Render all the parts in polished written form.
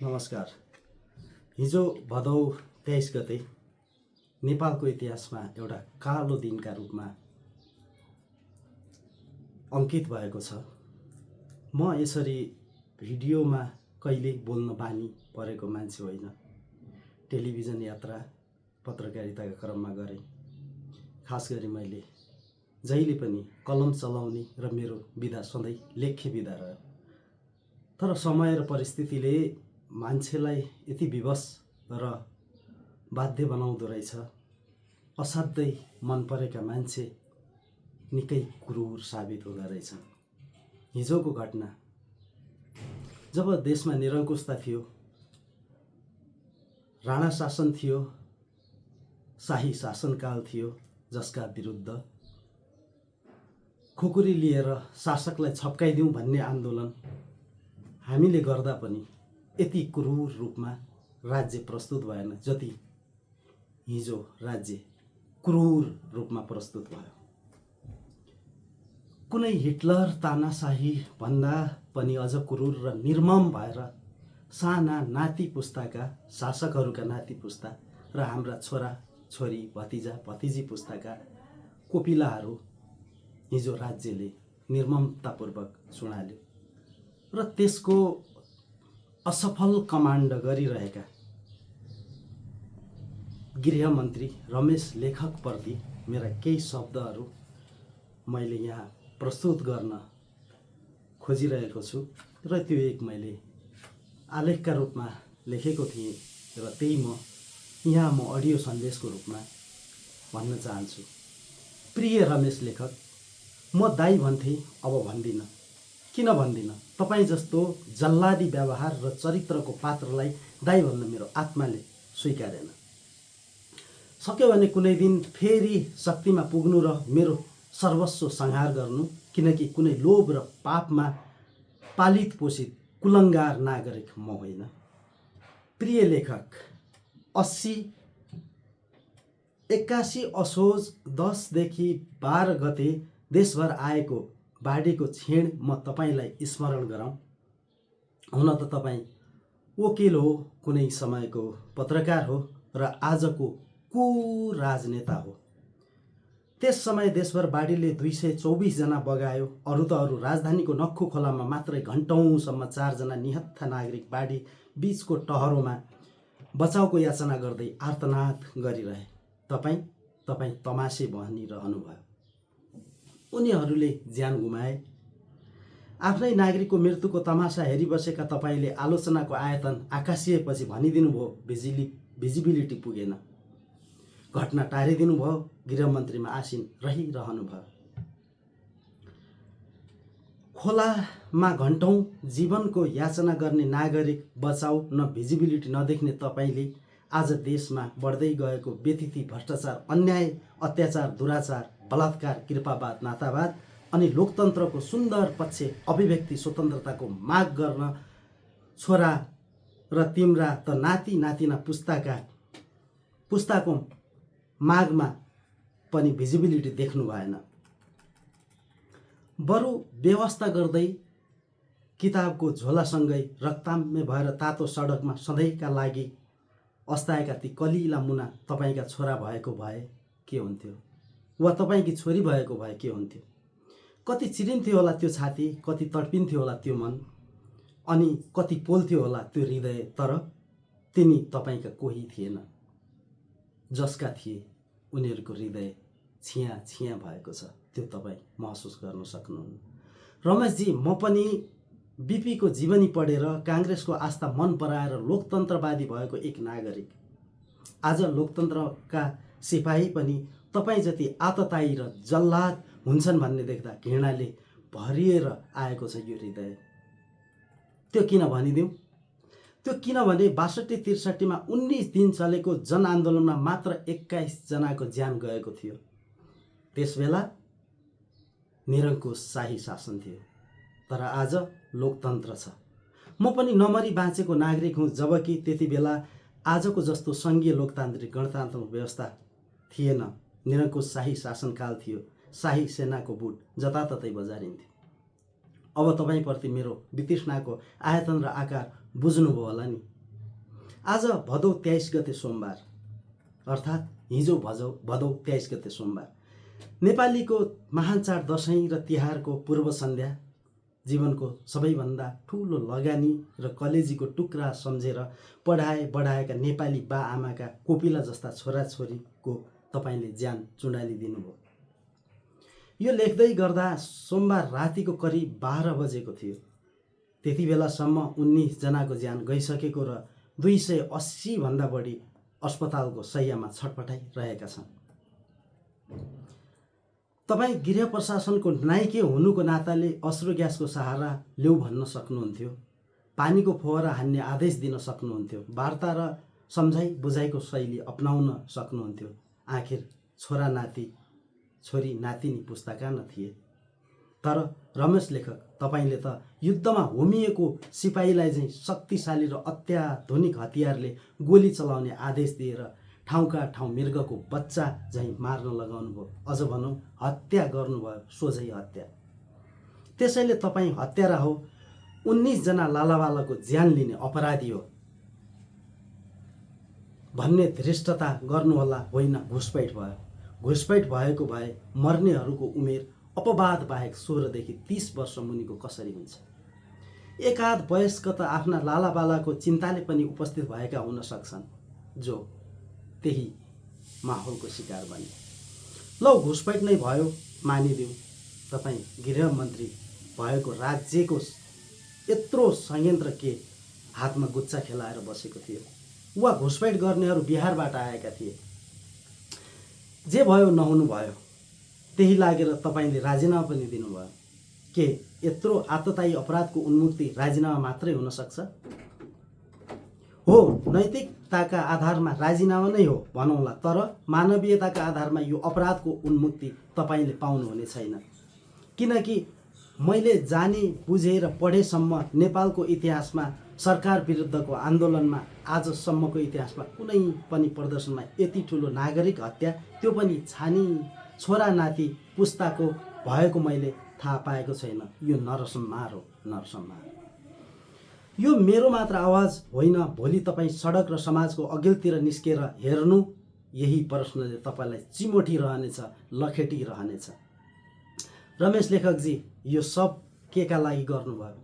नमस्कार। हिजो भदौ 23 गते नेपालको इतिहासमा एउटा कालो दिनका रूपमा अङ्कित भएको छ। म यसरी भिडियोमा कहिले बोल्न बानी परेको मान्छे होइन। टेलिभिजन यात्रा पत्रकारिताका क्रममा गरेँ। खास गरी मैले जहिले पनि कलम चलाउने र मेरो विधा सधैँ लेख्य विधा रह्यो। तर समय र परिस्थितिले मान्छेलाई यति विवश र बाध्य बनाउँदो रहेछ। असाध्यै मन परेका मान्छे निकै क्रूर साबित हुँदो रहेछ। हिजोको घटना जब देशमा निरङ्कुशता थियो, राणा शासन थियो, शाही शासनकाल थियो, जसका विरुद्ध खुकुरी लिएर शासकलाई छप्काइदिउँ भन्ने आन्दोलन हामीले गर्दा पनि यति क्रूर रूपमा राज्य प्रस्तुत भएन जति हिजो राज्य क्रूर रूपमा प्रस्तुत भयो। कुनै हिटलर तानाशाही भन्दा पनि अझ क्रूर र निर्मम भएर साना नाति पुस्ताका शासकहरूका नाति पुस्ता र हाम्रा छोरा छोरी भतिजा भतिजी पुस्ताका कोपिलाहरू हिजो राज्यले निर्ममतापूर्वक चुडाल्यो र त्यसको असफल कमान्ड गरिरहेका गृहमन्त्री रमेश लेखकप्रति मेरा केही शब्दहरू मैले यहाँ प्रस्तुत गर्न खोजिरहेको छु र त्यो एक मैले आलेखका रूपमा लेखेको थिएँ र त्यही यहाँ म अडियो सन्देशको रूपमा भन्न चाहन्छु। प्रिय रमेश लेखक, म दाइ भन्थे, अब भन्दिनँ। किन भन्दिनँ? तपाईँ जस्तो जल्लादी व्यवहार र चरित्रको पात्रलाई दाइ भन्न मेरो आत्माले स्वीकारेन। सक्यो भने कुनै दिन फेरि शक्तिमा पुग्नु र मेरो सर्वस्व संहार गर्नु, किनकि कुनै लोभ र पापमा पालित पोषित कुलङ्गार नागरिक म होइन। प्रिय लेखक, 81 असोज 10 देखि 12 गते देशभर आएको बाढीको क्षण म तपाईँलाई स्मरण गराउँ। हुन त तपाईँ वकिल हो, कुनै समयको पत्रकार हो र आजको राजनेता हो। त्यस समय देशभर बाढीले 224 जना बगायो। अरू राजधानीको नक्खु खोलामा मात्रै घन्टौँसम्म 4 जना निहत्था नागरिक बाढी बीचको टहरोमा बचाउको याचना गर्दै आर्तनाद गरिरहे। तपाईँ तमासे बनिरहनुभयो। उनीहरूले ज्यान गुमाए। आफ्नै नागरिकको मृत्युको तमासा हेरिबसेका तपाईँले आलोचनाको आयतन आकाशिएपछि भनिदिनु भयो भिजिबिलिटी पुगेन। घटना टारिदिनु भयो। गृहमन्त्रीमा आसीन रहिरहनु भयो। खोलामा घन्टौँ जीवनको याचना गर्ने नागरिक बचाउ न भिजिबिलिटी नदेख्ने तपाईँले आज देशमा बढ्दै गएको व्यतिथि, भ्रष्टाचार, अन्याय, अत्याचार, दुराचार, बलात्कार, कृपावाद, नातावाद अनि लोकतन्त्रको सुन्दर पक्ष अभिव्यक्ति स्वतन्त्रताको माग गर्न छोरा र तिम्रा त नाति नातिना पुस्ताको मागमा पनि भिजिबिलिटी देख्नु भएन। बरु व्यवस्था गर्दै किताबको झोलासँगै रक्ताम्य भएर तातो सडकमा सधैँका लागि अस्ताएका ती कलिला मुना तपाईँका छोरा भएको भए के हुन्थ्यो, वा तपाईँकी छोरी भएको भए के हुन्थ्यो। कति चिरिन्थ्यो होला त्यो छाती, कति तडपिन्थ्यो होला त्यो मन, अनि कति पोल्थ्यो होला त्यो हृदय। तर तिनी तपाईँका कोही थिएन। जसका थिए उनीहरूको हृदय छिया छिया भएको छ। त्यो तपाईँ महसुस गर्न सक्नुहुन्न। रमेशजी, म पनि बिपीको जीवनी पढेर काङ्ग्रेसको आस्था मन पराएर लोकतन्त्रवादी भएको एक नागरिक। आज लोकतन्त्रका सिपाही पनि तपाईँ जति आततायी र जल्लाद हुन्छन् भन्ने देख्दा घृणाले भरिएर आएको छ यो हृदय। त्यो किन भनिदिउँ? त्यो किनभने 62-63मा 19 दिन चलेको जनआन्दोलनमा मात्र 21 जनाको ज्यान गएको थियो। त्यसबेला निरङ्कुश शाही शासन थियो। तर आज लोकतन्त्र छ। म पनि नमरी बाँचेको नागरिक हुँ। जबकि त्यति बेला आजको जस्तो सङ्घीय लोकतान्त्रिक गणतान्त्रिक व्यवस्था थिएन। निरङ्कुश शाही शासनकाल थियो। शाही सेनाको बुट जताततै बजारिन्थ्यो। अब तपाईँप्रति मेरो वितृष्णाको आयतन र आकार बुझ्नुभयो होला नि। आज भदौ 23 गते सोमबार, अर्थात् हिजो भदौ 23 गते सोमबार, नेपालीको महान चाड दसैँ र तिहारको पूर्व सन्ध्या, जीवनको सबैभन्दा ठुलो लगानी र कलेजीको टुक्रा सम्झेर बढाएका नेपाली बा आमाका कोपिला जस्ता छोराछोरीको तपाईँले ज्यान चुडालिदिनुभयो। यो लेख्दै गर्दा सोमबार रातिको करिब 12 बजेको थियो। त्यति बेलासम्म 19 जनाको ज्यान गइसकेको र 280 भन्दा बढी अस्पतालको शैय्यामा छटपटाइरहेका छन्। तपाईँ गृह प्रशासनको नाइके हुनुको नाताले अश्रु ग्यासको सहारा ल्याउ भन्न सक्नुहुन्थ्यो, पानीको फोहरा हान्ने आदेश दिन सक्नुहुन्थ्यो, वार्ता र सम्झाइ बुझाइको शैली अपनाउन सक्नुहुन्थ्यो। आखिर छोरा नाति छोरी नातिनी पुस्ताका न थिए। तर रमेश लेखक, तपाईँले त युद्धमा होमिएको सिपाहीलाई चाहिँ शक्तिशाली र अत्याधुनिक हतियारले गोली चलाउने आदेश दिएर ठाउँका ठाउँ मृगको बच्चा झैँ मार्न लगाउनुभयो। अझ भनौँ हत्या गर्नुभयो, सोझै हत्या। त्यसैले तपाईँ हत्यारा हो, 19 जना लालावालाको ज्यान लिने अपराधी हो भन्ने धृष्टता गर्नुहोला, होइन घुसपैठ भयो। घुसपैठ भएको भए मर्नेहरूको उमेर अपवाद बाहेक 16 देखि 30 वर्ष मुनिको कसरी हुन्छ? एकाध वयस्क त आफ्ना लालाबालाको चिन्ताले पनि उपस्थित भएका हुन सक्छन्, जो त्यही माहौलको शिकार बने। लौ घुसपैठ नै भयो मानिदेऊ, तपाईँ गृहमन्त्री भएको राज्यको यत्रो संयन्त्र के हातमा गुच्चा खेलाएर बसेको थियो? वा घुसपैठ गर्नेहरू बिहारबाट आएका थिए? जे भयो नहुनु भयो, त्यही लागेर तपाईँले राजीनामा पनि दिनुभयो। के यत्रो आततायी अपराधको उन्मुक्ति राजीनामा मात्रै हुन सक्छ? हो, नैतिकताका आधारमा राजीनामा नै हो भनौँला, तर मानवीयताका आधारमा यो अपराधको उन्मुक्ति तपाईँले पाउनुहुने छैन। किनकि मैले जाने बुझेर पढेसम्म नेपालको इतिहासमा सरकार विरुद्धको आन्दोलनमा आजसम्मको इतिहासमा कुनै पनि प्रदर्शनमा यति ठुलो नागरिक हत्या, त्यो पनि छानी छोरा नाति पुस्ताको भएको मैले थाहा पाएको छैन। यो नरसंहार हो, नरसंहार। यो मेरो मात्र आवाज होइन। भोलि तपाईँ सडक र समाजको अघिल्तिर निस्केर हेर्नु, यही प्रश्नले तपाईँलाई चिमोटिरहनेछ, लखेटिरहनेछ। रमेश लेखकजी, यो सब केका लागि गर्नुभयो?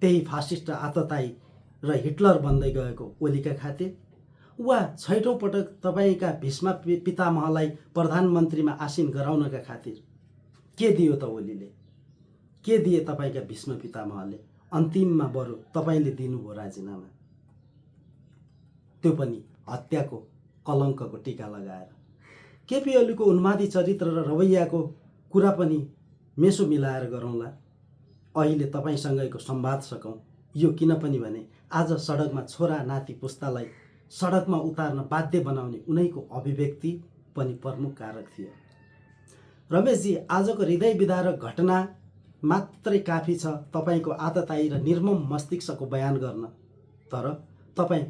त्यही फासिस्ट आततायी र हिटलर बन्दै गएको ओलीका खातिर? वा छैटौँ पटक तपाईँका भीष्म पितामहलाई प्रधानमन्त्रीमा आसीन गराउनका खातिर? के दियो त ओलीले? के दिए तपाईँका भीष्म पितामहले? अन्तिममा बरु तपाईँले दिनुभयो राजीनामा, त्यो पनि हत्याको कलङ्कको टीका लगाएर। केपी ओलीको उन्मादी चरित्र र रवैयाको कुरा पनि मेसो मिलाएर गरौँला। अहिले तपाईँसँगैको संवाद सकौँ। यो किन पनि भने आज सडकमा छोरा नाति पुस्तालाई सडकमा उतार्न बाध्य बनाउने उनैको अभिव्यक्ति पनि प्रमुख कारक थियो। रमेशजी, आजको हृदय विदारक घटना मात्रै काफी छ तपाईँको आततायी र निर्मम मस्तिष्कको बयान गर्न। तर तपाईँ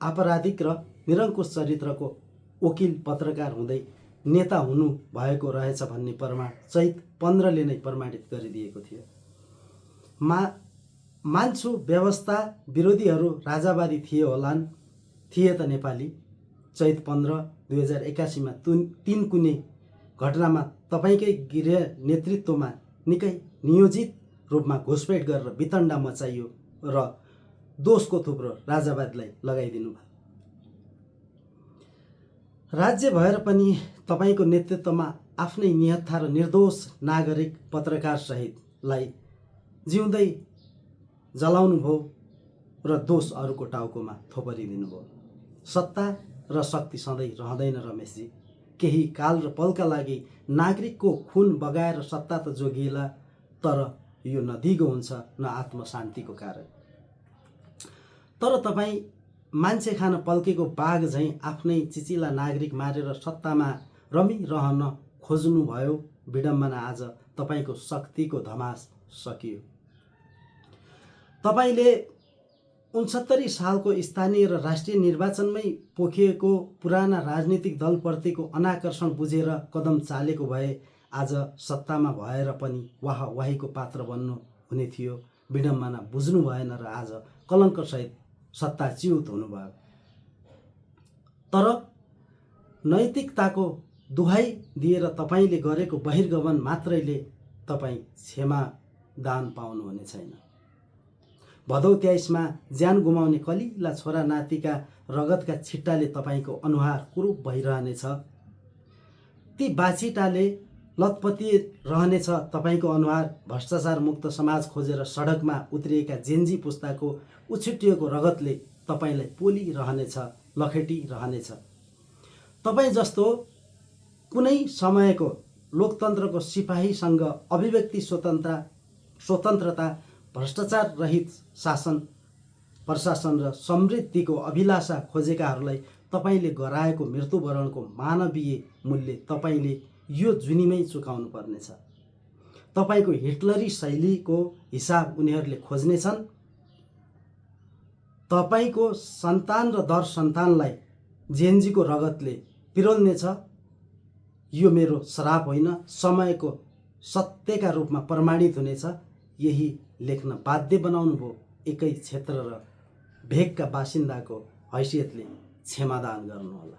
आपराधिक र निरङ्कुश चरित्रको वकिल पत्रकार हुँदै नेता हुनु भएको रहेछ भन्ने प्रमाण चैत 15ले नै प्रमाणित गरिदिएको थियो। मान्छु व्यवस्था विरोधीहरू राजावादी थिए होलान्, थिए त नेपाली। चैत 15 2081 तीन कुने घटनामा तपाईँकै गृह नेतृत्वमा निकै नियोजित रूपमा घुसपैठ गरेर वितण्डा मचाइयो र दोषको थुप्रो राजावादीलाई लगाइदिनु भयो। राज्य भएर पनि तपाईँको नेतृत्वमा आफ्नै निहत्था र निर्दोष नागरिक पत्रकार सहितलाई जिउँदै जलाउनु भयो र दोष अरूको टाउकोमा थोपरिदिनु भयो। सत्ता र शक्ति सधैँ रहँदैन रमेशजी। केही काल र पलका लागि नागरिकको खुन बगाएर सत्ता त जोगिएला, तर यो न दिगो हुन्छ न आत्मशान्तिको कारण। तर तपाईँ मान्छे खान पल्केको बाघ झैँ आफ्नै चिचिला नागरिक मारेर सत्तामा रमिरहन खोज्नुभयो। विडम्बना, आज तपाईँको शक्तिको धमास सकियो। तपाईँले 69 सालको स्थानीय र राष्ट्रिय निर्वाचनमै पोखिएको पुराना राजनीतिक दलप्रतिको अनाकर्षण बुझेर कदम चालेको भए आज सत्तामा भएर पनि वाहवाहीको पात्र बन्नु हुने थियो। विडम्बना बुझ्नु भएन र आज कलङ्कसहित सत्ताच्युत हुनुभयो। तर नैतिकताको दुहाई दिएर तपाईँले गरेको बहिर्गमन मात्रैले तपाईँ क्षमादान पाउनुहुने छैन। भदौ 23मा ज्यान गुमाउने कलिला छोरा नातिका रगतका छिट्टाले तपाईँको अनुहार कुरूप भइरहनेछ। ती बाछिटाले लतपति रहनेछ तपाईँको अनुहार। भ्रष्टाचार मुक्त समाज खोजेर सडकमा उत्रिएका जेन्जी पुस्ताको उछिट्टिएको रगतले तपाईँलाई पोलिरहनेछ, लखेटिरहनेछ। तपाईँ जस्तो कुनै समयको लोकतन्त्रको सिपाहीसँग अभिव्यक्ति स्वतन्त्रता, भ्रष्टाचार रहित शासन प्रशासन र समृद्धिको अभिलाषा खोजेकाहरूलाई तपाईँले गराएको मृत्युवरणको मानवीय मूल्य तपाईँले यो जुनीमै चुकाउनु पर्नेछ। तपाईँको हिटलरी शैलीको हिसाब उनीहरूले खोज्नेछन्। तपाईँको सन्तान र दर सन्तानलाई जेन्जीको रगतले पिरोल्नेछ। यो मेरो श्राप होइन, समयको सत्यका रूपमा प्रमाणित हुनेछ। यही लेख्न बाध्य बनाउनु भयो। एकै क्षेत्र र भेगका बासिन्दाको हैसियतले क्षमादान गर्नुहोला।